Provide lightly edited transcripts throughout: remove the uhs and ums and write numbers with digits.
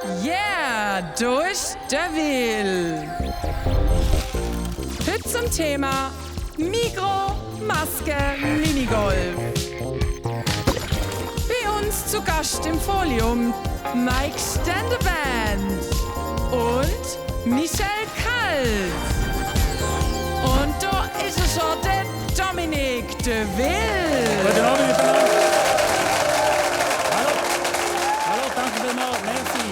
Yeah, durch Devil. Heute zum Thema Migros, Maske, Minigolf. Bei uns zu Gast im Folium Mike Stendeband und Michel Kalt. Und da ist es schon der Dominik de Vil. Guten Abend miteinander. Hallo, danke vielmals. Merci.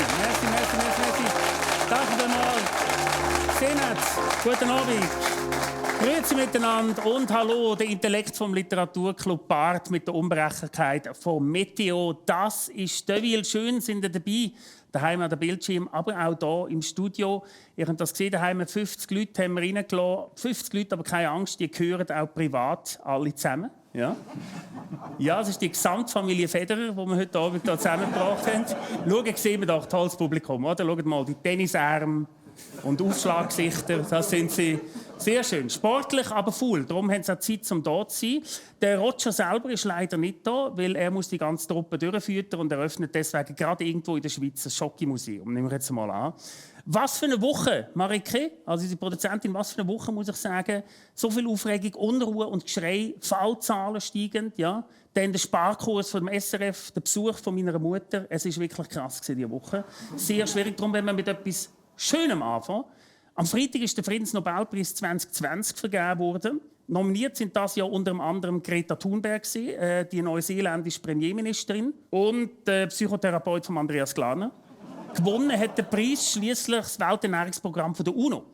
Danke vielmals. Senat, guten Abend. Grüezi miteinander und hallo, der Intellekt vom Literaturclub Bart mit der Unberechenbarkeit von Meteo. Das ist Devil. Schön sind ihr dabei. Daheim an der Bildschirm, aber auch hier im Studio. Ihr habt das gesehen, daheim 50 Leute haben wir reingelassen. 50 Leute, aber keine Angst, die gehören auch privat alle zusammen. Ja, ja, es ist die Gesamtfamilie Federer, die wir heute Abend hier zusammengebracht haben. Schauen, sehen wir doch, tolles Publikum, oder? Schaut mal, die Tennisarme und Aufschlaggesichter, das sind sie. Sehr schön. Sportlich, aber faul. Darum haben sie auch Zeit, um da zu sein. Der Roger selber ist leider nicht da, weil er muss die ganze Truppe durchfüttern und eröffnet deswegen gerade irgendwo in der Schweiz ein Schoki-Museum. Nehmen wir jetzt mal an. Was für eine Woche, Marike, also unsere Produzentin, was für eine Woche, muss ich sagen. So viel Aufregung, Unruhe und Geschrei, Fallzahlen steigend, ja. Dann der Sparkurs vom SRF, der Besuch von meiner Mutter. Es war wirklich krass diese Woche. Sehr schwierig, darum, wenn wir mit etwas Schönem anfangen. Am Freitag ist der Friedensnobelpreis 2020 vergeben worden. Nominiert sind das ja unter anderem Greta Thunberg, die neuseeländische Premierministerin, und der Psychotherapeut von Andreas Glarner. Gewonnen hat der Preis schließlich das Welternährungsprogramm der UNO.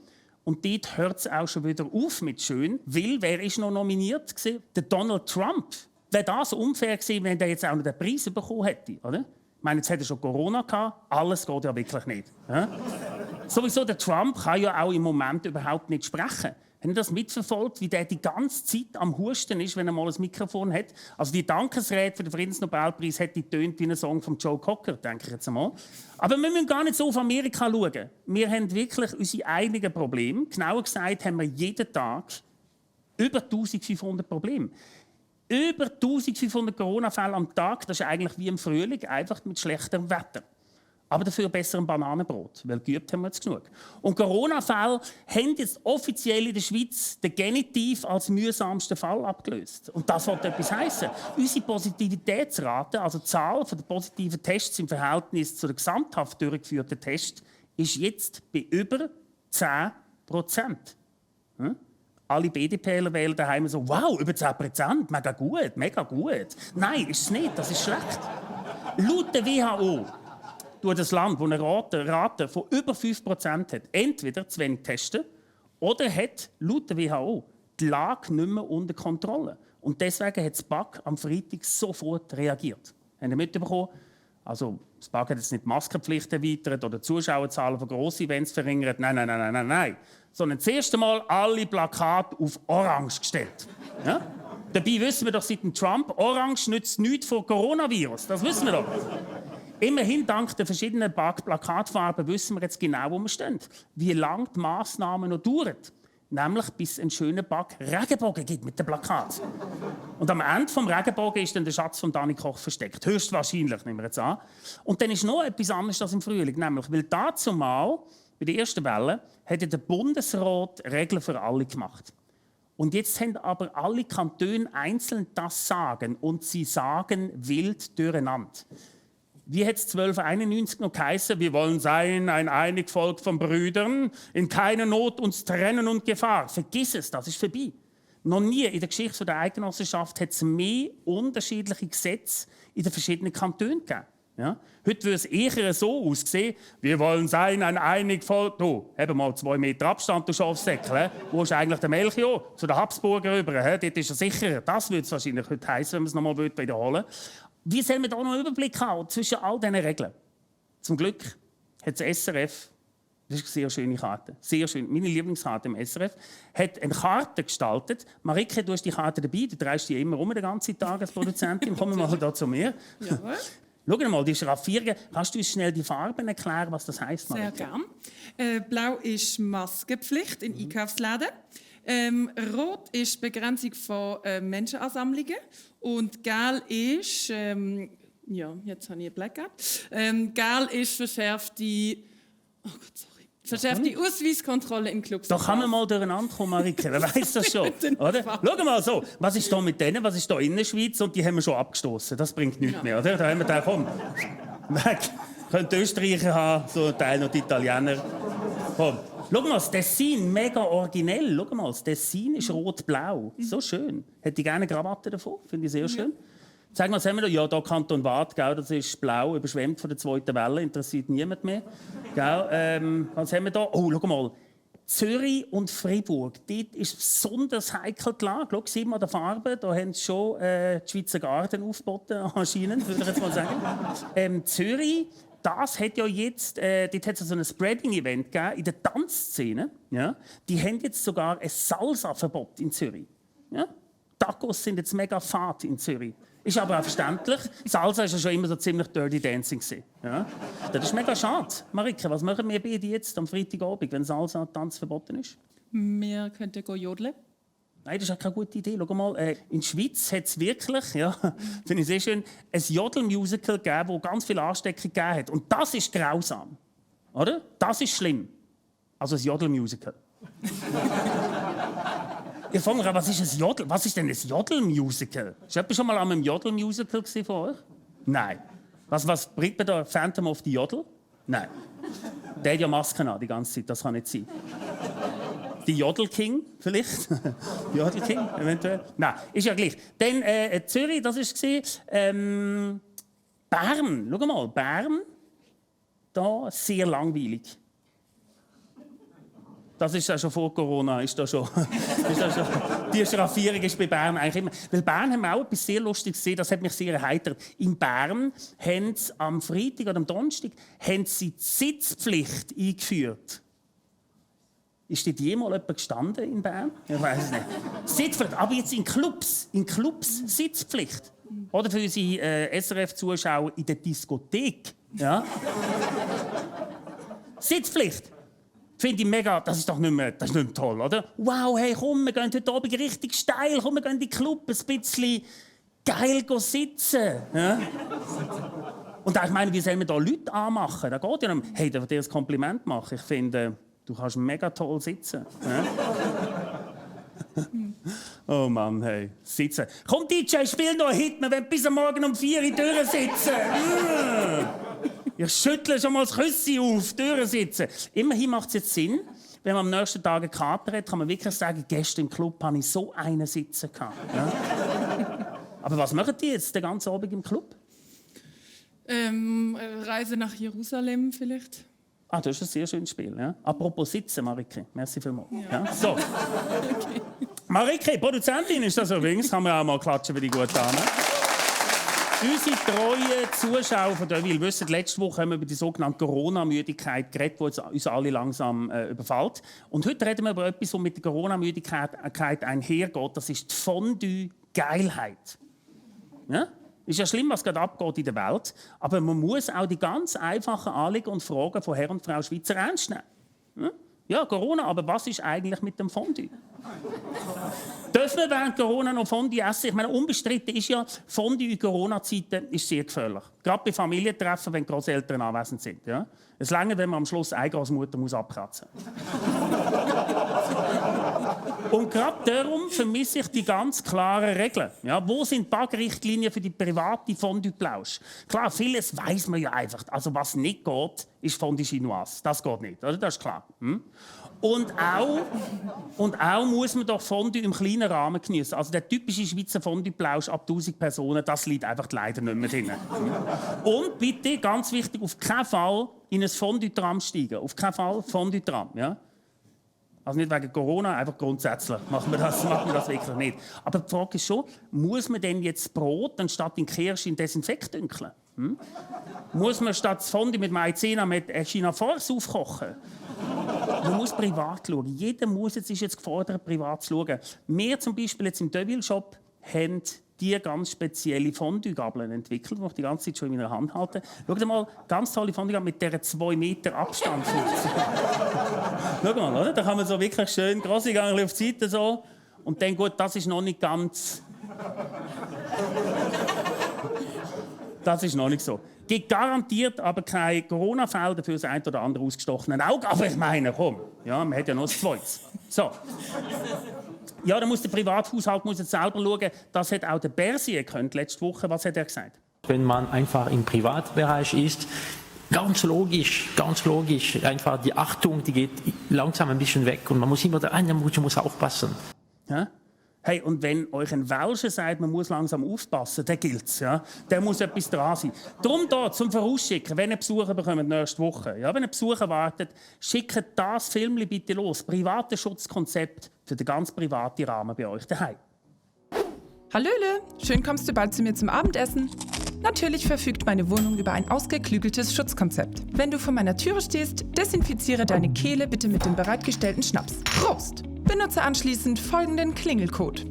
Und dort hört es auch schon wieder auf mit schön, weil wer ist noch nominiert gewesen? Der Donald Trump. Wäre das unfair gewesen, wenn er jetzt auch noch den Preis bekommen hätte, oder? Ich meine, jetzt hat er schon Corona gehabt. Alles geht ja wirklich nicht. Ja? Sowieso, der Trump kann ja auch im Moment überhaupt nicht sprechen. Haben Sie das mitverfolgt, wie der die ganze Zeit am Husten ist, wenn er mal ein Mikrofon hat? Also die Dankesrede für den Friedensnobelpreis hätte getönt wie ein Song von Joe Cocker, denke ich jetzt einmal. Aber wir müssen gar nicht so auf Amerika schauen. Wir haben wirklich unsere eigenen Probleme. Genauer gesagt haben wir jeden Tag über 1500 Probleme. Über 1500 Corona-Fälle am Tag, das ist eigentlich wie im Frühling, einfach mit schlechtem Wetter. Aber dafür besser ein Bananenbrot, weil geübt haben wir jetzt genug. Und Corona-Fälle haben jetzt offiziell in der Schweiz den Genitiv als mühsamsten Fall abgelöst. Und das wird etwas heissen. Unsere Positivitätsrate, also die Zahl der positiven Tests im Verhältnis zu den gesamthaft durchgeführten Tests, ist jetzt bei über 10%. Alle BDPler wählen daheim so, wow, über 10%, mega gut. Nein, ist es nicht, das ist schlecht. Laut der WHO tut das Land, das eine Rate von über 5% hat, entweder zu wenig testen oder hat laut der WHO die Lage nicht mehr unter Kontrolle. Und deswegen hat das BAG am Freitag sofort reagiert. Haben Sie mitbekommen? Also, das BAG hat jetzt nicht die Maskenpflicht erweitert oder die Zuschauerzahlen von grossen Events verringert. Nein. Sondern das erste Mal alle Plakate auf Orange gestellt. Ja? Dabei wissen wir doch seit dem Trump, Orange nützt nichts vor Coronavirus. Das wissen wir doch. Immerhin, dank der verschiedenen Plakatfarben, wissen wir jetzt genau, wo wir stehen. Wie lange die Massnahmen noch dauern. Nämlich bis es einen schönen Pack Regenbogen gibt mit dem Plakat. Und am Ende des Regenbogen ist dann der Schatz von Dani Koch versteckt. Höchstwahrscheinlich, nehmen wir jetzt an. Und dann ist noch etwas anderes als im Frühling. Nämlich, weil dazu mal, bei der ersten Welle, hat der Bundesrat Regeln für alle gemacht. Und jetzt haben aber alle Kantone einzeln das Sagen. Und sie sagen wild durcheinander. Wie hat es 1291 noch geheißen? Wir wollen sein ein einig Volk von Brüdern, in keiner Not uns trennen und Gefahr. Vergiss es, das ist vorbei. Noch nie in der Geschichte der Eidgenossenschaft hat es mehr unterschiedliche Gesetze in den verschiedenen Kantonen gegeben. Ja? Heute würde es eher so aussehen, wir wollen sein ein einig Volk. Du, haben mal 2 Meter Abstand, du Schafsäckel. Wo ist eigentlich der Melchior? Zu den Habsburger rüber. Dort ist er sicher. Das würde es wahrscheinlich heute heißen, wenn man es noch mal wiederholen würde. Wie soll man da noch einen Überblick haben zwischen all diesen Regeln? Zum Glück hat das SRF, das ist eine sehr schöne Karte, sehr schön, meine Lieblingskarte im SRF, hat eine Karte gestaltet. Marike, du hast die Karte dabei, du drehst die immer den ganzen Tag als Produzentin. Komm mal da zu mir. Jawohl. Schau mal, die Schraffierungen. Kannst du uns schnell die Farben erklären, was das heisst, Marike? Sehr gern. Blau ist Maskenpflicht in Einkaufsläden. Rot ist Begrenzung von Menschenansammlungen. Und gelb ist Ja, jetzt habe ich einen Blackout. Gelb ist verschärfte Ausweiskontrolle im Club. Da kann man mal durcheinander kommen, Marike. Wer weiss das schon? Oder? Schau mal so, was ist da mit denen? Was ist da in der Schweiz? Und die haben wir schon abgestoßen. Das bringt nichts mehr, oder? Da haben wir gedacht, komm, weg. Könnt die Österreicher haben, so ein Teil noch die Italiener. Komm. Schau mal, das Tessin, mega originell. Schau mal, das Tessin ist rot-blau. So schön. Hätte ich gerne eine Krawatte davon. Finde ich sehr schön. Sag mal, was haben wir da? Ja, da Kanton Waadt, gell, das ist blau, überschwemmt von der zweiten Welle, interessiert niemand mehr. Gell, was haben wir da? Oh, schau mal. Zürich und Freiburg, dort ist besonders heikel klar. Schau, sieht man an der Farbe, da haben sie schon die Schweizer Garden aufgeboten, anscheinend, würde ich jetzt mal sagen. Zürich, das hat ja jetzt, dort hat es so ein Spreading-Event gegeben in der Tanzszene. Ja? Die haben jetzt sogar ein Salsa-Verbot in Zürich. Ja? Tacos sind jetzt mega fad in Zürich. Ist aber auch verständlich. Salsa war ja schon immer so ziemlich Dirty Dancing. Ja? Das ist mega schade. Marike, was machen wir beide jetzt am Freitagabend, wenn Salsa-Tanz verboten ist? Wir könnten jodeln. Nein, das ist keine gute Idee. Schau mal, in der Schweiz hat es wirklich, ja, finde ich sehr schön, ein Jodel-Musical gegeben, das ganz viel Ansteckung gegeben hat. Und das ist grausam. Oder? Das ist schlimm. Also ein Jodel-Musical. Ich frage mich, was ist ein Jodel? Was ist denn ein Jodel-Musical? Ist jemand schon mal an einem Jodel-Musical von euch? Nein. Was bringt man da? Phantom of the Jodel? Nein. Der hat ja Masken an die ganze Zeit, das kann nicht sein. Die Jodel King vielleicht? Jodel King, eventuell? Nein, ist ja gleich. Dann Zürich, das war Bern. Schau mal, Bern, da sehr langweilig. Das ist ja schon vor Corona. Die Schraffierung ist bei Bern eigentlich immer. Weil Bern haben wir auch etwas sehr Lustiges gesehen, das hat mich sehr erheitert. In Bern haben sie am Freitag oder am Donnerstag die Sitzpflicht eingeführt. Ist dort jemals jemand gestanden in Bern? Ich weiß es nicht. Sitzpflicht, aber jetzt in Clubs Sitzpflicht. Oder für unsere SRF-Zuschauer in der Diskothek. Ja? Sitzpflicht. Finde ich mega, das ist nicht mehr toll, oder? Wow, hey, komm, wir gehen heute Abend richtig steil, komm, wir gehen in die Club, ein bisschen geil sitzen. Ja? Und ich meine, wie sollen wir da Leute anmachen? Da geht ja nicht. Hey, darf ich dir ein Kompliment machen? Ich finde, du kannst mega toll sitzen. Ja? Oh Mann, hey, sitzen. Komm, DJ, spiel noch einen Hit, wir wollen bis am Morgen um 4 Uhr durchsitzen. Ich schüttle schon mal das Küssi auf, durchsitzen. Immerhin macht es jetzt Sinn, wenn man am nächsten Tag eine Karte hat, kann man wirklich sagen, gestern im Club hatte ich so einen sitzen. Ja? Aber was machen die jetzt den ganzen Abend im Club? Reise nach Jerusalem vielleicht. Ah, das ist ein sehr schönes Spiel. Ja? Apropos Sitzen, Marike. Merci vielmals. Ja. Ja? So. Okay. Marike, Produzentin ist das übrigens. Kann man auch mal klatschen für die gute Dame. Unsere treuen Zuschauer von Deville wissen, letzte Woche haben wir über die sogenannte Corona-Müdigkeit geredet, die uns alle langsam überfällt. Und heute reden wir über etwas, das mit der Corona-Müdigkeit einhergeht. Das ist die Fondue-Geilheit. Ja? Ist ja schlimm, was gerade abgeht in der Welt. Aber man muss auch die ganz einfachen Anliegen und Fragen von Herr und Frau Schweizer ernst nehmen. Ja? Ja, Corona, aber was ist eigentlich mit dem Fondue? Dürfen wir während Corona noch Fondue essen? Ich meine, unbestritten ist ja, Fondue in Corona-Zeiten ist sehr gefährlich. Gerade bei Familientreffen, wenn Großeltern anwesend sind. Ja? Es reicht, wenn man am Schluss eine Großmutter abkratzen muss. Und gerade darum vermisse ich die ganz klaren Regeln. Ja, wo sind die Backrichtlinien für die private Fondue-Plausch? Klar, vieles weiss man ja einfach. Also was nicht geht, ist Fondue Chinoise. Das geht nicht, oder? Das ist klar. Und auch muss man doch Fondue im kleinen Rahmen genießen. Also der typische Schweizer Fondue-Plausch ab 1000 Personen, das liegt einfach leider nicht mehr drin. Und bitte, ganz wichtig, auf keinen Fall in ein Fondue-Tram steigen. Auf keinen Fall Fondue-Tram. Ja? Also nicht wegen Corona, einfach grundsätzlich machen wir das wirklich nicht. Aber die Frage ist schon, muss man denn jetzt Brot anstatt in Kirsch in Desinfekt dünkeln? Muss man statt Fondue mit Maizena mit China Force aufkochen? Man muss privat schauen. Jeder muss ist jetzt gefordert, privat zu schauen. Wir zum Beispiel jetzt im Deville Shop haben die ganz spezielle Fondue-Gabeln entwickelt, die ich die ganze Zeit schon in meiner Hand halte. Schaut mal, ganz tolle Fondue-Gabel mit dieser 2 Meter Abstand. Schau mal, oder? Da kann man so wirklich schön grosse Gangel auf die Seite so. Und dann, gut, das ist noch nicht ganz... Das ist noch nicht so. Es gibt garantiert aber keine Corona-Fälle, dafür das ein oder andere ausgestochene Auge. Aber ich meine, komm, ja, man hat ja noch das Zweites. So. Ja, da muss der Privathaushalt jetzt selber schauen. Das hat auch der Bersier können letzte Woche. Was hat er gesagt? Wenn man einfach im Privatbereich ist, ganz logisch, einfach die Achtung, die geht langsam ein bisschen weg und man muss immer, der muss aufpassen. Ja? Hey, und wenn euch ein Welscher sagt, man muss langsam aufpassen, dann gilt's, ja. Der muss etwas dran sein. Darum da zum Vorausschicken, wenn ihr Besucher bekommt nächste Woche, ja, wenn ihr Besucher wartet, schickt das Film bitte los. Private Schutzkonzept für den ganz privaten Rahmen bei euch daheim. Hallöle, schön kommst du bald zu mir zum Abendessen. Natürlich verfügt meine Wohnung über ein ausgeklügeltes Schutzkonzept. Wenn du vor meiner Türe stehst, desinfiziere deine Kehle bitte mit dem bereitgestellten Schnaps. Prost! Benutze anschließend folgenden Klingelcode.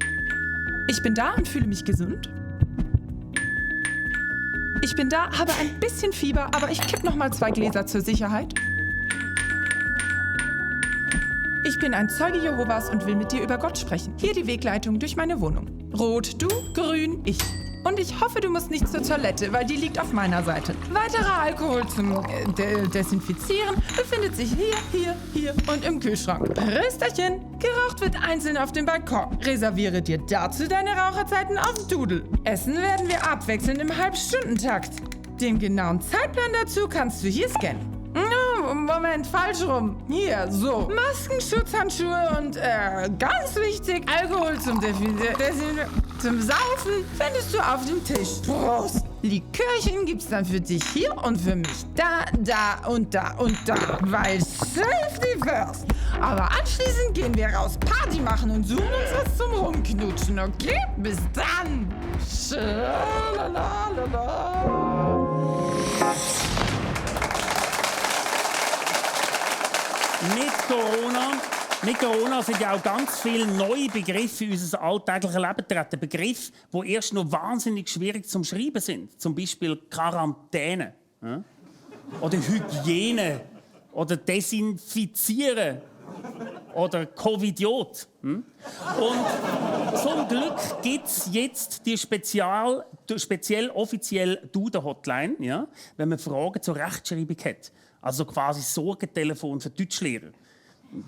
Ich bin da und fühle mich gesund. Ich bin da, habe ein bisschen Fieber, aber ich kipp noch mal 2 Gläser zur Sicherheit. Ich bin ein Zeuge Jehovas und will mit dir über Gott sprechen. Hier die Wegleitung durch meine Wohnung. Rot du, grün ich. Und ich hoffe, du musst nicht zur Toilette, weil die liegt auf meiner Seite. Weiterer Alkohol zum Desinfizieren befindet sich hier und im Kühlschrank. Prösterchen! Geraucht wird einzeln auf dem Balkon. Reserviere dir dazu deine Raucherzeiten auf Doodle. Essen werden wir abwechselnd im Halbstundentakt. Den genauen Zeitplan dazu kannst du hier scannen. Moment, falsch rum. Hier, so. Masken, Schutzhandschuhe und, ganz wichtig, Alkohol zum Saufen findest du auf dem Tisch. Prost! Likörchen gibt's dann für dich hier und für mich da und da, weil safety first. Aber anschließend gehen wir raus Party machen und suchen uns was zum Rumknutschen, okay? Bis dann! Mit Corona sind ja auch ganz viele neue Begriffe in unser alltägliches Leben getreten. Begriffe, die erst noch wahnsinnig schwierig zum Schreiben sind. Zum Beispiel Quarantäne. Ja? Oder Hygiene. Oder Desinfizieren. Oder Covidiot. Und zum Glück gibt es jetzt die speziell offiziell Duden-Hotline, ja? Wenn man Fragen zur Rechtschreibung hat. Also quasi Sorgentelefon für Deutschlehrer.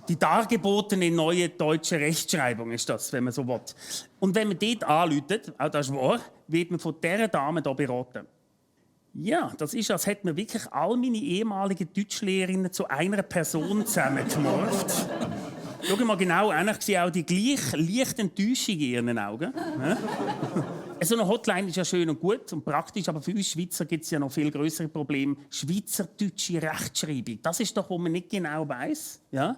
Die dargebotene neue deutsche Rechtschreibung ist das, wenn man so will. Und wenn man dort anruft, auch das ist wahr, wird man von dieser Dame hier beraten. Ja, das ist, als hätte man wirklich all meine ehemaligen Deutschlehrerinnen zu einer Person zusammengemorft. Schau mal genau an, ich sehe auch die gleich leichte Enttäuschung in ihren Augen. So eine Hotline ist ja schön und gut und praktisch, aber für uns Schweizer gibt es ja noch viel größere Probleme. Schweizerdeutsche Rechtschreibung, das ist doch, wo man nicht genau weiss. Ja?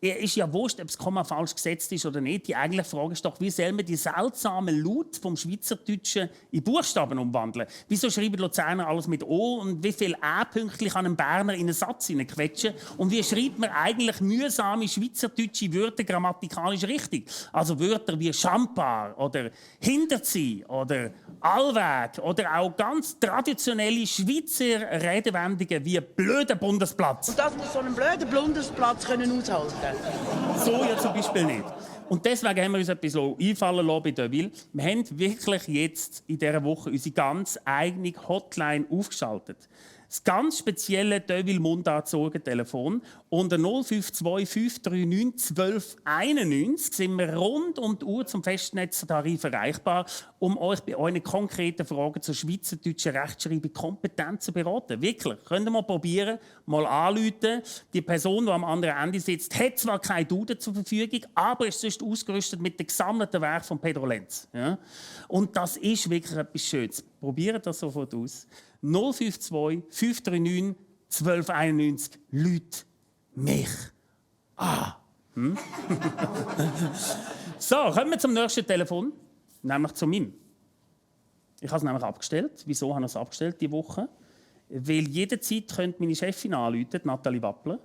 Ist ja wurscht, ob das Komma falsch gesetzt ist oder nicht. Die eigentliche Frage ist doch, wie soll man die seltsamen Laute vom Schweizerdeutschen in Buchstaben umwandeln? Wieso schreiben die Luzerner alles mit O und wie viele E-Pünktchen kann ein Berner in einen Satz hineinquetschen? Und wie schreibt man eigentlich mühsame schweizerdeutsche Wörter grammatikalisch richtig? Also Wörter wie Champar oder Hinterzieh oder Allweg oder auch ganz traditionelle Schweizer Redewendungen wie blöder Bundesplatz. Und das muss so einen blöden Bundesplatz können aushalten. So ja zum Beispiel nicht. Und deswegen haben wir uns etwas einfallen lassen bei Deville. Wir haben wirklich jetzt in dieser Woche unsere ganz eigene Hotline aufgeschaltet. Das ganz spezielle Deville Mundart-Sorgentelefon unter 052 539 1291 sind wir rund um die Uhr zum Festnetztarif erreichbar, um euch bei euren konkreten Fragen zur schweizerdeutschen Rechtschreibung kompetent zu beraten. Wirklich, könnt ihr mal probieren, mal anrufen. Die Person, die am anderen Ende sitzt, hat zwar keine Duden zur Verfügung, aber ist sonst ausgerüstet mit dem gesammelten Werk von Pedro Lenz. Ja? Und das ist wirklich etwas Schönes. Probiert das sofort aus. 052 539 1291 Leute mich an. So, kommen wir zum nächsten Telefon, nämlich zu meinem. Ich habe es nämlich abgestellt. Wieso habe ich es abgestellt diese Woche? Weil jederzeit könnte meine Chefin anrufen, Nathalie Wappler.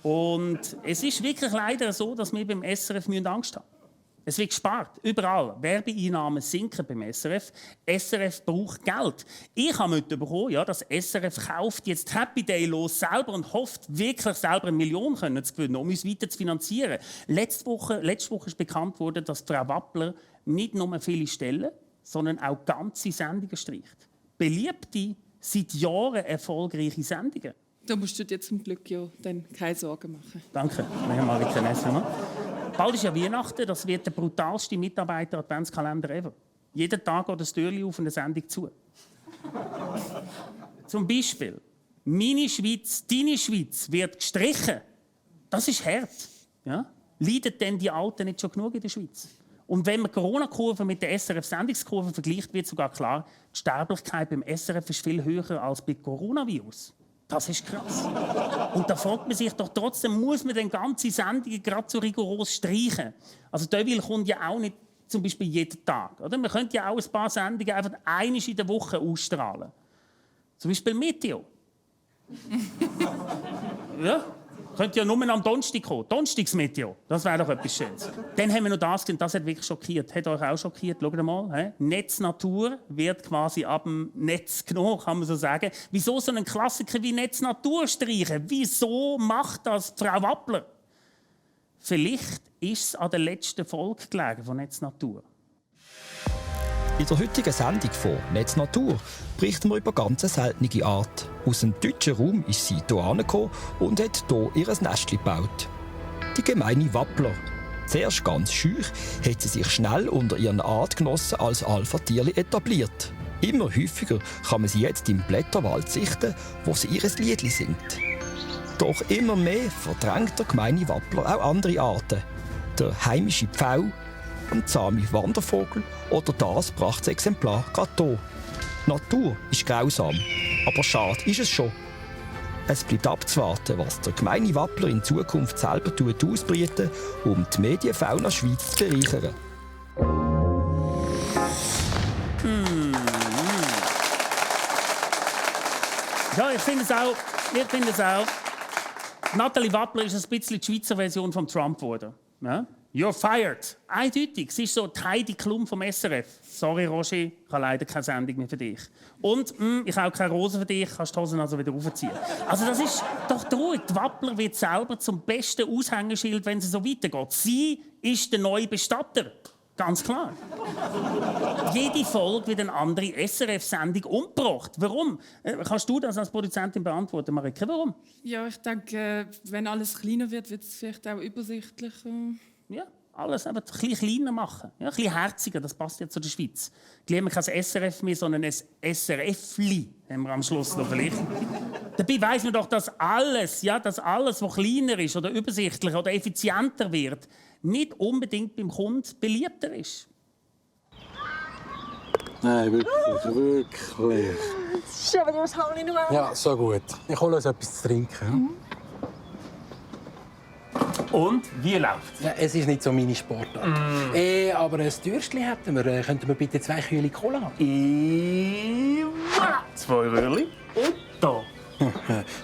Und es ist wirklich leider so, dass wir beim SRF Angst haben. Es wird gespart, überall. Werbeeinnahmen sinken beim SRF. SRF braucht Geld. Ich habe mitbekommen, ja, dass SRF kauft jetzt Happy Day los selber und hofft wirklich selber 1 Million zu gewinnen, um uns weiter zu finanzieren. Letzte Woche ist bekannt worden, dass Frau Wappler nicht nur viele Stellen, sondern auch ganze Sendungen streicht. beliebte, seit Jahren erfolgreiche Sendungen. Da musst du dir zum Glück ja dann keine Sorgen machen. Danke, wir haben Marika Nesser. Bald ist ja Weihnachten, das wird der brutalste Mitarbeiter-Adventskalender ever. Jeden Tag geht das Türchen auf und eine Sendung zu. Zum Beispiel, meine Schweiz, deine Schweiz wird gestrichen. Das ist hart. Ja? Leiden denn die Alten nicht schon genug in der Schweiz? Und wenn man die Corona-Kurve mit der SRF-Sendungskurve vergleicht, wird sogar klar, die Sterblichkeit beim SRF ist viel höher als bei Coronavirus. Das ist krass. Und da fragt man sich doch trotzdem, muss man den ganzen Sendungen gerade so rigoros streichen? Also Deville kommt ja auch nicht zum Beispiel jeden Tag. Oder? Man könnte ja auch ein paar Sendungen einfach einmal in der Woche ausstrahlen. Zum Beispiel Meteo. Ja? Könnte ja nur am Donnerstag kommen. Donnerstagsmeteo. Das wäre doch etwas Schönes. Dann haben wir noch das, und das hat wirklich schockiert. Hat euch auch schockiert? Schaut mal. Netz Natur wird quasi ab dem Netz genommen, kann man so sagen. Wieso so einen Klassiker wie Netz Natur streichen? Wieso macht das Frau Wappler? Vielleicht ist es an der letzten Folge gelegen von Netz Natur. In der heutigen Sendung von Netz Natur berichten wir über ganz seltene Art. Aus dem deutschen Raum ist sie hier angekommen und hat hier ihr Nestchen gebaut. Die gemeine Wappler. Zuerst ganz schüch, hat sie sich schnell unter ihren Artgenossen als Alpha-Tierli etabliert. Immer häufiger kann man sie jetzt im Blätterwald sichten, wo sie ihr Liedli singt. Doch immer mehr verdrängt der gemeine Wappler auch andere Arten. Der heimische Pfau, ein zahme Wandervogel oder das Prachtexemplar gerade hier. Die Natur ist grausam, aber schade ist es schon. Es bleibt abzuwarten, was der gemeine Wappler in Zukunft selber ausbreitet, um die Medienfauna Schweiz zu bereichern. Ja, ich finde es auch. Nathalie Wappler ist ein bisschen die Schweizer Version von Trump geworden. Ja? You're fired. Eindeutig. Sie ist so die Heidi Klum vom SRF. Sorry, Roger, ich habe leider keine Sendung mehr für dich. Und ich habe auch keine Rose für dich, kannst die Hosen also wieder aufziehen. Also das ist doch traurig. Die Wappler wird selber zum besten Aushängeschild, wenn es so weitergeht. Sie ist der neue Bestatter. Ganz klar. Jede Folge wird eine andere SRF-Sendung umgebracht. Warum? Kannst du das als Produzentin beantworten, Marika? Warum? Ja, ich denke, wenn alles kleiner wird, wird es vielleicht auch übersichtlicher. Ja, alles aber ein bisschen kleiner machen. Ja, ein bisschen herziger, das passt ja zu der Schweiz. Gleich haben wir kein SRF mehr, sondern ein SRF-li haben wir am Schluss noch vielleicht. Dabei weiss man doch, dass alles, was kleiner ist oder übersichtlicher oder effizienter wird, nicht unbedingt beim Kunden beliebter ist. Nein, wirklich. Schau dir das Haus nur an. Ja, so gut. Ich hole uns etwas zu trinken. Und wie läuft's? Ja, es ist nicht so meine Sportart. Aber ein Dürstchen hätten wir. Könnten wir bitte 2 Kühle Cola haben? 2 Röhrchen. Und da.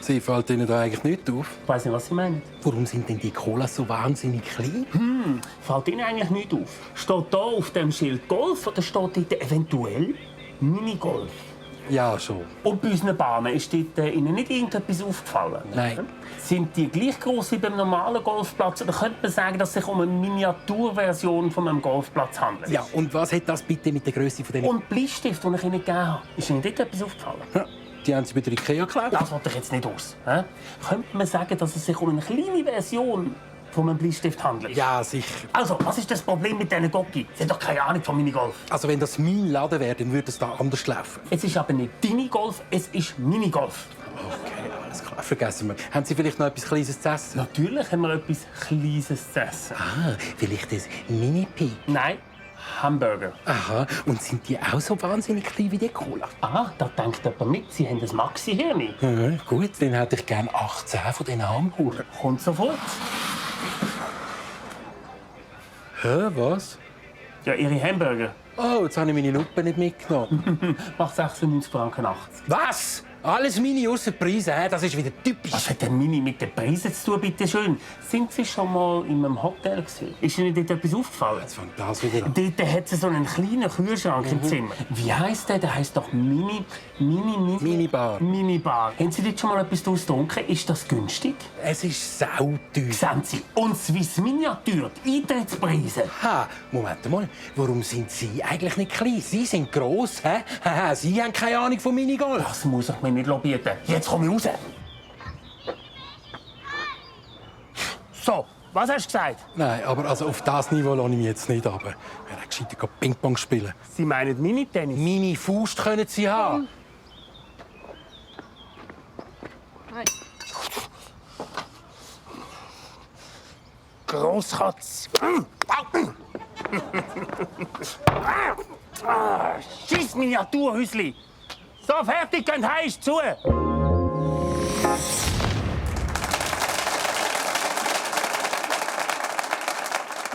Sie fällt Ihnen da eigentlich nicht auf? Ich weiss nicht, was Sie meinen. Warum sind denn die Colas so wahnsinnig klein? Fällt Ihnen eigentlich nicht auf? Steht da auf dem Schild Golf oder steht dort eventuell Minigolf? Ja, schon. Und bei unseren Bahnen ist dort Ihnen nicht irgendetwas aufgefallen? Nein. Sind die gleich groß wie beim normalen Golfplatz? Oder könnte man sagen, dass es sich um eine Miniaturversion von einem Golfplatz handelt? Ja, und was hat das bitte mit der Größe von den... Und die Bleistift, die ich Ihnen gegeben habe, ist Ihnen dort etwas aufgefallen? Ja, die haben Sie bei der Ikea gekauft. Das wollte ich jetzt nicht aus. Könnte man sagen, dass es sich um eine kleine Version von einem Bleistift handelt? Ja, sicher. Also, was ist das Problem mit diesen Gocki? Sie haben doch keine Ahnung von Minigolf. Also, wenn das mein Laden wäre, dann würde es da anders laufen. Es ist aber nicht Dinigolf, es ist Minigolf. Okay, alles klar. Vergessen wir. Haben Sie vielleicht noch etwas Kleines zu essen? Natürlich haben wir etwas Kleines zu essen. Ah, vielleicht ein Mini-Pi. Nein, Hamburger. Aha, und sind die auch so wahnsinnig klein wie die Cola? Ah, da denkt jemand mit, Sie haben ein Maxi-Hirn. Ja, gut, dann hätte ich gerne 18 von diesen Hamburgern. Kommt sofort. Hä, was? Ja, Ihre Hamburger. Oh, jetzt habe ich meine Lupe nicht mitgenommen. Macht 96,80 Franken. Was? Alles Mini ausser Preise, das ist wieder typisch. Was hat denn Mini mit den Preisen zu tun, bitte schön? Sind Sie schon mal in einem Hotel gewesen? Ist Ihnen dort etwas aufgefallen? Jetzt fängt das wieder an. Dort hat es so einen kleinen Kühlschrank im Zimmer. Wie heisst der? Der heisst doch Minibar. Minibar. Haben Sie dort schon mal etwas daraus getrunken? Ist das günstig? Es ist sauteuer. Sehen Sie, und Swiss Miniatur, die Eintrittspreise. Ha, Moment mal. Warum sind Sie eigentlich nicht klein? Sie sind gross, hä? Sie haben keine Ahnung von Minigolf. Das muss ich mir nicht bieten. Jetzt komme ich raus. So, was hast du gesagt? Nein, aber also auf das Niveau lasse ich mich jetzt nicht runter. Ich werde gescheiter Ping-Pong spielen. Sie meinen Mini-Tennis? Mini-Faust können Sie haben. Grosskotz. Schiss Miniaturhäusli. So, fertig, könnt heim, zu.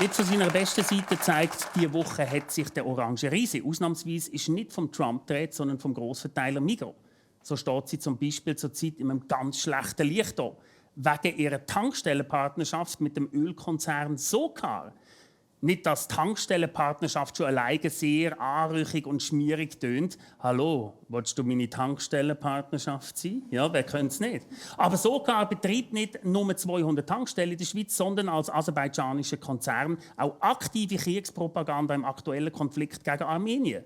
Jetzt von seiner besten Seite zeigt, diese Woche hat sich der Orange Riese ausnahmsweise ist nicht vom Trump gedreht, sondern vom Grossverteiler Migros. So steht sie zum Beispiel zurzeit in einem ganz schlechten Licht da. Wegen ihrer Tankstellenpartnerschaft mit dem Ölkonzern SOCAR. Nicht, dass die Tankstellenpartnerschaft schon alleine sehr anrüchig und schmierig tönt. Hallo, willst du meine Tankstellenpartnerschaft sein? Ja, wer könnte es nicht? Aber SOCAR betreibt nicht nur 200 Tankstellen in der Schweiz, sondern als aserbaidschanischer Konzern auch aktive Kriegspropaganda im aktuellen Konflikt gegen Armenien.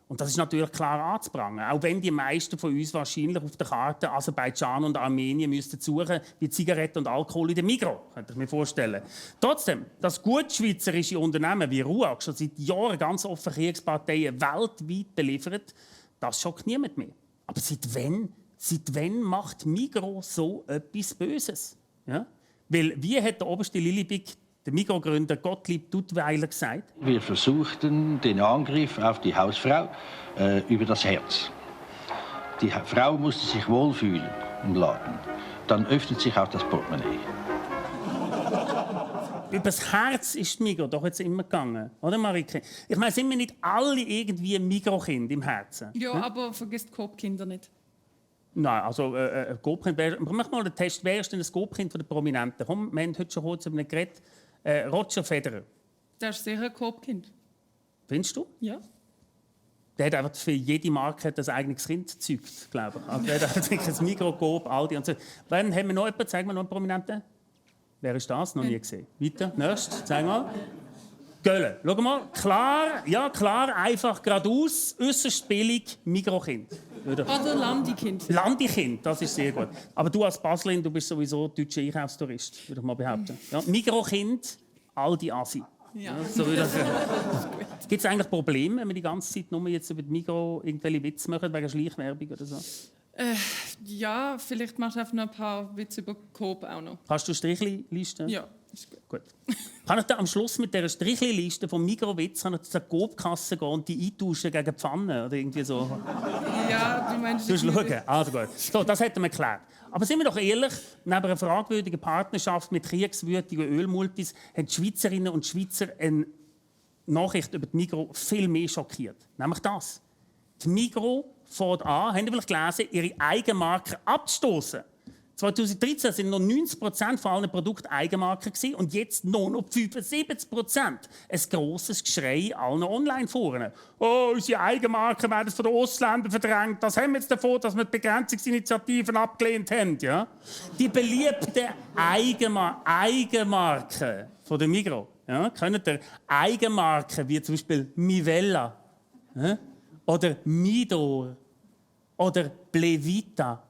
Und das ist natürlich klar anzubringen. Auch wenn die meisten von uns wahrscheinlich auf der Karte Aserbaidschan und Armenien müssten suchen, wie Zigaretten und Alkohol in der Migros, könnte ich mir vorstellen. Trotzdem, dass gut schweizerische Unternehmen wie RUAG schon seit Jahren ganz offen Kriegsparteien weltweit beliefert, das schockt niemand mehr. Aber seit wann macht Migros so etwas Böses? Ja? Weil, wie hat der oberste Lilibig, der Migros-Gründer Gottlieb Duttweiler, gesagt: Wir versuchten den Angriff auf die Hausfrau über das Herz. Die Frau musste sich wohlfühlen im Laden. Dann öffnet sich auch das Portemonnaie. Über das Herz ist die Migros doch jetzt immer gegangen, oder Marike? Ich meine, sind wir nicht alle irgendwie Migros-Kinder im Herzen? Ja, aber vergiss die Coop-Kinder nicht. Nein, also Coop-Kind. Mach mal den Test. Wer ist denn das Coop-Kind der Prominenten? Komm, wir haben heute schon kurz über ihn geredet. Roger Federer. Der ist sicher ein Coop-Kind. Findest du? Ja. Der hat einfach für jede Marke das eigenes Kind gezeugt, glaube ich. Also der hat wirklich ein Migros, Coop, Aldi und so. Dann haben wir noch jemanden. Zeigen wir noch einen Prominenten. Wer ist das? Noch nie gesehen. Weiter. Nächstes. Zeig mal. Gölle. Schau mal. Klar, ja klar, einfach geradeaus, äußerst billig Migros-Kind. Oder Landi-Kind. Landi-Kind, das ist sehr gut. Aber du als Baslerin, du bist sowieso deutscher Einkaufstourist, würde ich mal behaupten. Ja, Migros-Kind, Aldi-Asi. Ja. Ja, so gibt es eigentlich Probleme, wenn wir die ganze Zeit nur jetzt über die Migros irgendwelche Witze machen, wegen Schleichwerbung oder so? Ja, vielleicht machst du einfach noch ein paar Witze über Coop auch noch. Hast du Strichli-Liste? Ja, ist gut. Gut. Kann ich da am Schluss mit dieser Strichli-Liste vom Migros-Witz zur Coop-Kasse gehen und die eintauschen gegen Pfanne oder irgendwie so? Ja, du meinst... Du schauen. Also gut. So, das hätten wir geklärt. Aber sind wir doch ehrlich, neben einer fragwürdigen Partnerschaft mit kriegswütigen Ölmultis haben die Schweizerinnen und Schweizer eine Nachricht über die Migros viel mehr schockiert. Nämlich das. Die Migros fängt an, habt ihr vielleicht gelesen, ihre Eigenmarken abzustoßen. 2013 waren noch 90% von allen Produkten Eigenmarken und jetzt nur noch 75%. Ein grosses Geschrei in allen Online-Foren. Oh, unsere Eigenmarken werden von den Ausländern verdrängt. Das haben wir jetzt davon, dass wir die Begrenzungsinitiativen abgelehnt haben. Ja? Die beliebten Eigenmarken von der Migros. Ja? Können ihr Eigenmarken wie zum Beispiel Mivella oder Midor oder Blevita,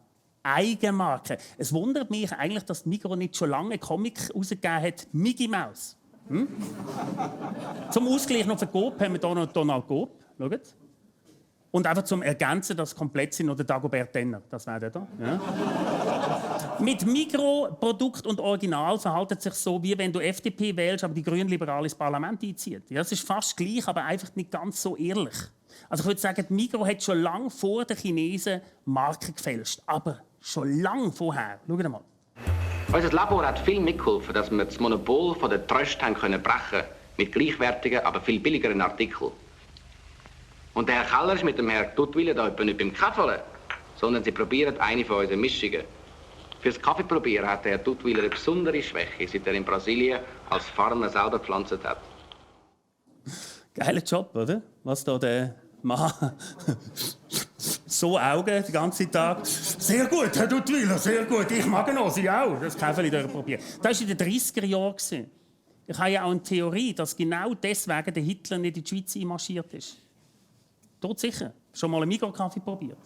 Eigenmarken. Es wundert mich eigentlich, dass Migros nicht schon lange einen Comic herausgegeben hat, Mickey Mouse. Zum Ausgleich noch für Coop haben wir hier noch Donald Coop. Schaut. Und einfach zum Ergänzen, dass komplett sind, noch der Dagobert Denner. Das wäre der da. Ja. Mit Migros, Produkt und Original verhält es sich so, wie wenn du FDP wählst, aber die Grünliberale ins Parlament einzieht. Ja, es ist fast gleich, aber einfach nicht ganz so ehrlich. Also ich würde sagen, die Migros hat schon lange vor den Chinesen Marken gefälscht. Aber schon lange vorher. Schaut mal. Unser Labor hat viel mitgeholfen, dass wir das Monopol von der Tröst brechen können, mit gleichwertigen, aber viel billigeren Artikeln. Und der Herr Keller ist mit dem Herrn Duttweiler da nicht beim Kaffee, sondern sie probieren eine von unseren Mischungen. Fürs Kaffeeprobieren hat Herr Duttwiller eine besondere Schwäche, seit er in Brasilien als Farmer selber gepflanzt hat. Geiler Job, oder? Was da der Mann... so Augen den ganzen Tag. Sehr gut, Herr Duttwiller, sehr gut. Ich mag ihn auch, Sie auch. Das Käferli probieren. Das war in den 30er Jahren. Ich habe ja auch eine Theorie, dass genau deswegen der Hitler nicht in die Schweiz einmarschiert ist. Tot sicher. Schon mal einen Migros-Kaffee probiert?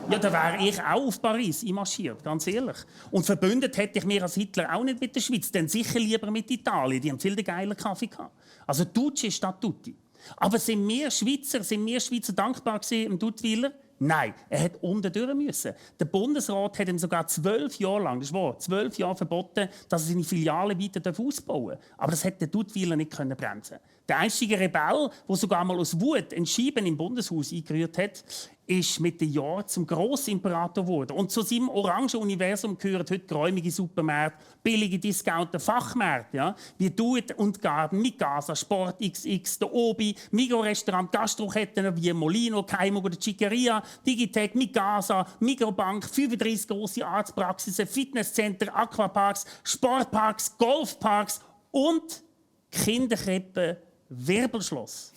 Ja, da wäre ich auch auf Paris einmarschiert, ganz ehrlich. Und verbündet hätte ich mir als Hitler auch nicht mit der Schweiz, denn sicher lieber mit Italien. Die haben viel den geilen Kaffee gehabt. Also Duce statt Tutti. Aber sind wir Schweizer dankbar gewesen, dem Duttwiller? Nein, er hat unten durch müssen. Der Bundesrat hat ihm sogar 12 Jahre lang, das ist wahr, 12 Jahre verboten, dass er seine Filialen weiter ausbauen darf. Aber das hat der Duttwiller nicht bremsen. Der einzige Rebell, der sogar mal aus Wut ein Scheiben im Bundeshaus eingerührt hat, ist mit den Jahren zum Grossimperator geworden. Und zu seinem orangen Universum gehören heute geräumige Supermärkte, billige Discounter, Fachmärkte, ja? Wie Duet und Garden, Mikasa, Sport XX, der Obi, Migros-Restaurant, Gastroketten wie Molino, Keimo oder Chiqueria, Digitec, Mikasa, Migrobank, 35 grosse Arztpraxisen, Fitnesscenter, Aquaparks, Sportparks, Golfparks und Kinderkrippe, Wirbelschloss.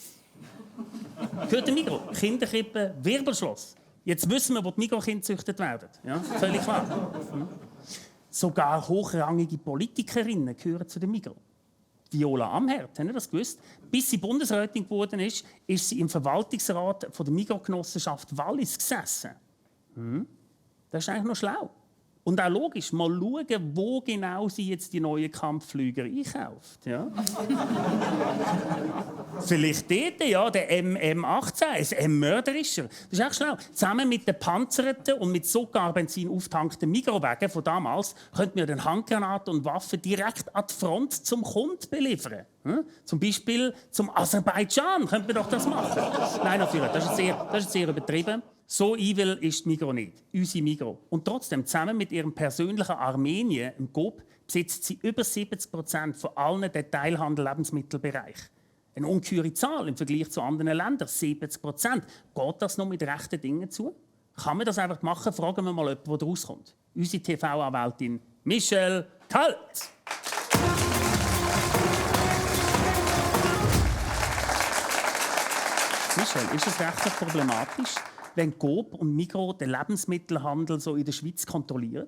Gehört der Migros? Kinderkrippe, Wirbelschloss. Jetzt wissen wir, wo die Migros-Kinder gezüchtet werden. Ja, völlig klar. Sogar hochrangige Politikerinnen gehören zu den Migros. Viola Amherd, habt ihr das gewusst? Bis sie Bundesrätin geworden ist, ist sie im Verwaltungsrat der Migros-Genossenschaft Wallis gesessen. Das ist eigentlich noch schlau. Und auch logisch, mal schauen, wo genau sie jetzt die neuen Kampfflüger einkauft. Ja? Vielleicht dort, ja, der MM18, ein M-Mörderischer. Das ist auch schlau. Zusammen mit den panzerten und mit Sogar-Benzin auftankten Migros-Wagen von damals könnten wir den Handgranaten und Waffen direkt an die Front zum Kunden beliefern. Zum Beispiel zum Aserbaidschan könnten wir doch das machen. Nein, natürlich, das ist sehr übertrieben. So evil ist die Migros nicht, unsere Migros. Und trotzdem, zusammen mit ihrem persönlichen Armenien, im Coop, besitzt sie über 70% von allen Detailhandel-Lebensmittelbereichen. Eine ungeheure Zahl im Vergleich zu anderen Ländern, 70%. Geht das noch mit rechten Dingen zu? Kann man das einfach machen? Fragen wir mal jemanden, der rauskommt. Unsere TV-Anwältin Michelle Kalt. Michelle, ist es rechtlich problematisch, wenn Coop und Migros den Lebensmittelhandel so in der Schweiz kontrollieren?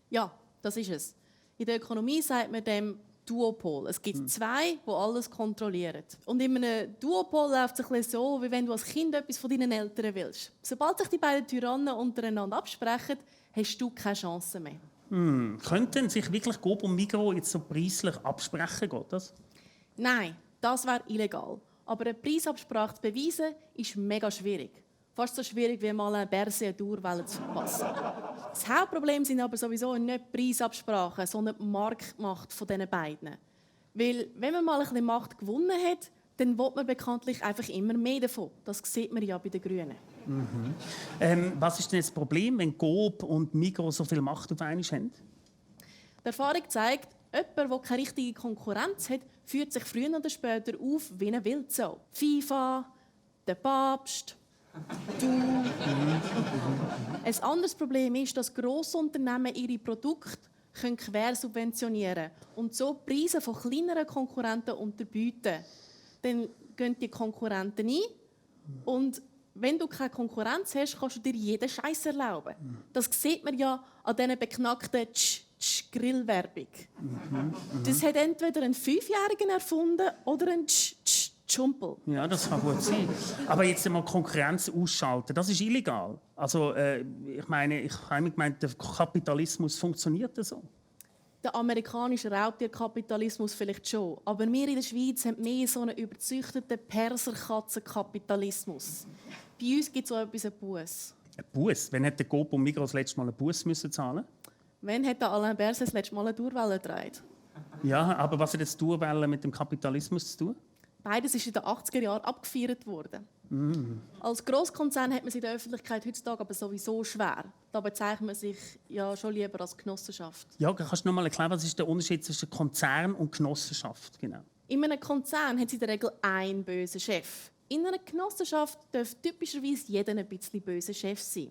Ja, das ist es. In der Ökonomie sagt man dem Duopol. Es gibt zwei, die alles kontrollieren. Und in einem Duopol läuft es ein bisschen so, wie wenn du als Kind etwas von deinen Eltern willst. Sobald sich die beiden Tyrannen untereinander absprechen, hast du keine Chance mehr. Könnten sich wirklich Coop und Migros jetzt so preislich absprechen, geht das? Nein, das wäre illegal. Aber eine Preisabsprache zu beweisen, ist mega schwierig. Fast so schwierig wie mal eine Berse Dauerwelle zu verpassen. Das Hauptproblem sind aber sowieso nicht die Preisabsprachen, sondern die Marktmacht von diesen beiden. Weil, wenn man mal ein bisschen Macht gewonnen hat, dann will man bekanntlich einfach immer mehr davon. Das sieht man ja bei den Grünen. Was ist denn das Problem, wenn Coop und Migros so viel Macht auf einmal haben? Die Erfahrung zeigt, jemand, der keine richtige Konkurrenz hat, führt sich früher oder später auf wie ein Wildsau. FIFA, der Papst, du. Ein anderes Problem ist, dass Grossunternehmen ihre Produkte quersubventionieren können und so die Preise von kleineren Konkurrenten unterbieten. Dann gehen die Konkurrenten ein und wenn du keine Konkurrenz hast, kannst du dir jeden Scheiß erlauben. Das sieht man ja an diesen beknackten Grillwerbung. Das hat entweder ein 5-Jähriger erfunden oder ein Schumpel. Ja, das kann gut sein. Aber jetzt einmal Konkurrenz ausschalten, das ist illegal. Also, ich habe gemeint, der Kapitalismus funktioniert so. Der amerikanische Raubtierkapitalismus vielleicht schon. Aber wir in der Schweiz haben mehr so einen überzüchteten Perserkatzenkapitalismus. Bei uns gibt es so etwas, einen Buss. Ein Buss? Wann hat der Coop und Migros das letzte Mal einen Buss zahlen? Wann hat der Alain Berset das letzte Mal eine Dauerwelle gedreht? Ja, aber was hat jetzt die Dauerwelle mit dem Kapitalismus zu tun? Beides ist in den 80er Jahren abgefeiert worden. Als Grosskonzern hat man es in der Öffentlichkeit heutzutage aber sowieso schwer. Da bezeichnet man sich ja schon lieber als Genossenschaft. Ja, kannst du noch mal erklären, was ist der Unterschied zwischen Konzern und Genossenschaft? Genau. In einem Konzern hat es in der Regel einen bösen Chef. In einer Genossenschaft darf typischerweise jeder ein bisschen böser Chef sein.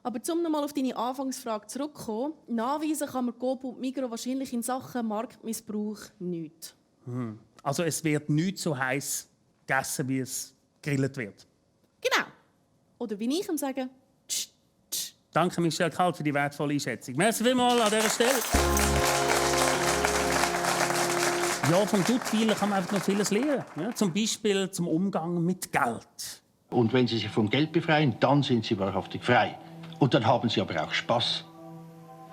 Aber um nochmal auf deine Anfangsfrage zurückzukommen, nachweisen kann man Coop und Migros wahrscheinlich in Sachen Marktmissbrauch nicht. Also es wird nicht so heiß gegessen, wie es gegrillt wird. Genau. Oder wie ich ihm sage, tsch, tsch. Danke, Michelle Kalt, für die wertvolle Einschätzung. Merci vielmals an dieser Stelle. Ja, vom Duttweiler kann man einfach noch vieles lernen. Ja, zum Beispiel zum Umgang mit Geld. Und wenn Sie sich vom Geld befreien, dann sind Sie wahrhaftig frei. Und dann haben Sie aber auch Spaß.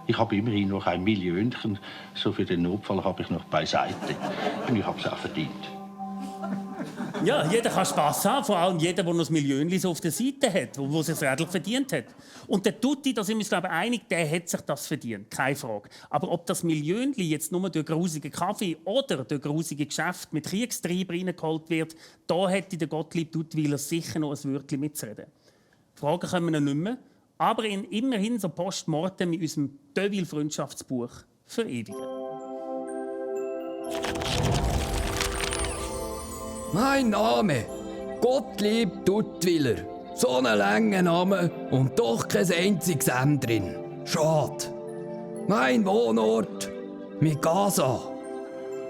Ich habe immerhin noch ein Millionchen, so für den Notfall habe ich noch beiseite. Und ich habe es auch verdient. Ja, jeder kann Spass haben, vor allem jeder, der noch ein Millionchen so auf der Seite hat, wo es redlich verdient hat. Und der Tutti, da sind wir uns glaube ich einig, der hat sich das verdient, keine Frage. Aber ob das Millionchen jetzt nur durch grusigen Kaffee oder durch grusige Geschäfte mit Kriegstrieb reingeholt wird, da hätte der Gottlieb Duttweiler sicher noch ein Wörtchen mitzureden. Fragen können wir noch nicht mehr, aber ihn immerhin so postmortem in unserem Deville-Freundschaftsbuch verewigen. Mein Name, Gottlieb Duttweiler. So einen langen Namen und doch kein einziges M drin. Schade. Mein Wohnort, mein Casa.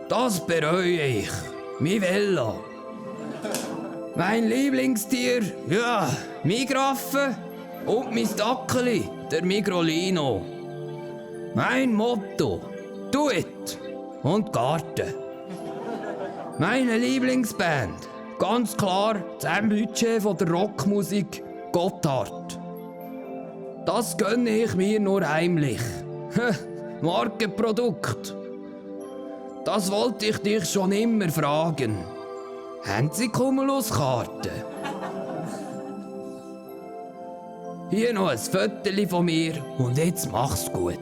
Das bereue ich. Mein Villa. Mein Lieblingstier, ja, mein Graffe und mein Dackeli, der Migrolino. Mein Motto, do it und Garten. Meine Lieblingsband, ganz klar das Budget von der Rockmusik Gotthard. Das gönne ich mir nur heimlich. Markenprodukt. Das wollte ich dich schon immer fragen. Haben Sie Cumuluskarten? Hier noch ein Foto von mir und jetzt mach's gut.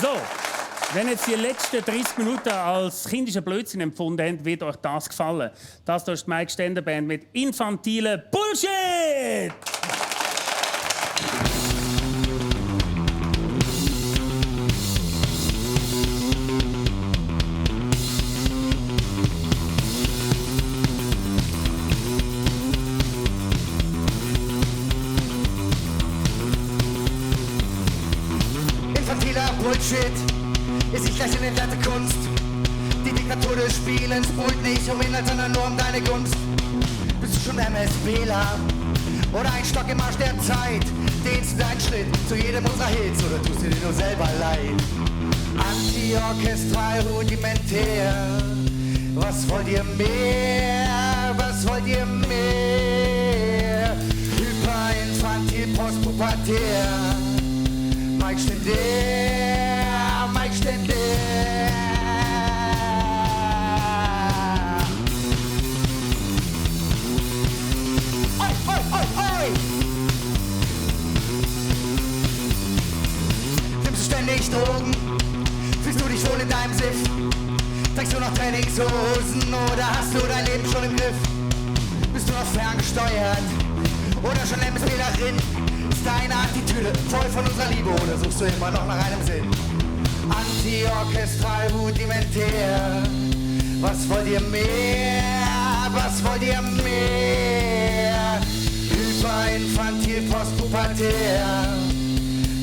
So, wenn jetzt die letzten 30 Minuten als kindischer Blödsinn empfunden habt, wird euch das gefallen. Das hier ist die Mike Stender Band mit infantilen Bullshit! Bullshit ist nicht gleich eine entleerte Kunst. Die Diktatur des Spielens buhlt nicht um Inhalt, sondern nur um deine Gunst. Bist du schon MSBler oder ein Stock im Arsch der Zeit? Dehnst du deinen Schritt zu jedem unserer Hits oder tust du dir nur selber leid? Anti-orchestral rudimentär. Was wollt ihr mehr? Was wollt ihr mehr? Hyperinfantil, postpubertär. Mike Stender, Mike Stender. Oi, oi, oi, oi. Nimmst du ständig Drogen? Fühlst du dich wohl in deinem Siff? Trägst du noch Trainingshosen oder hast du dein Leben schon im Griff? Bist du noch ferngesteuert oder schon MSBlerin? Ist deine Attitüde voll von unserer Liebe oder suchst du immer noch nach einem Sinn? Anti-orchestral rudimentär. Was wollt ihr mehr? Was wollt ihr mehr? Hyperinfantil, postpubertär.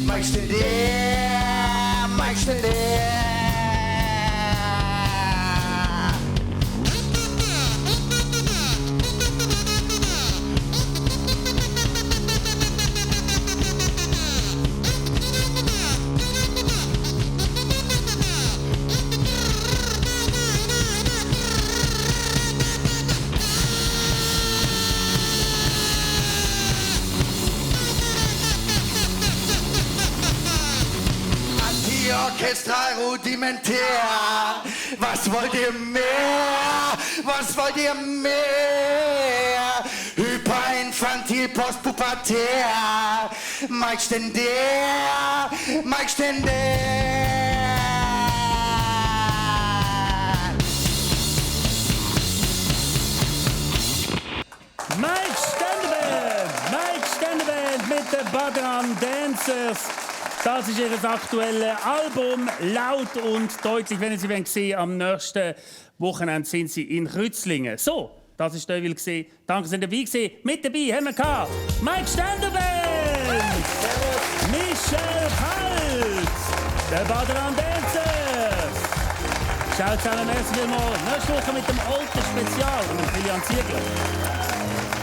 Mike Stender, Mike Stender. Orchestral rudimentär. Was wollt ihr mehr? Was wollt ihr mehr? Hyperinfantil, postpubertär. Mike Stender, Mike Stender. Mike Stender Band mit den Badran Dancers. Das ist ihr aktuelles Album. Laut und deutlich, wenn Sie sehen, am nächsten Wochenende sind Sie in Kreuzlingen. So, das war Deville. Danke, dass Sie dabei waren. Mit dabei haben wir Mike Ständerband, Michel Kalt, der Baderan Denzer. Ciao zusammen, merci vielmals. Nächste Woche mit dem alten Spezial und Julian Ziegler.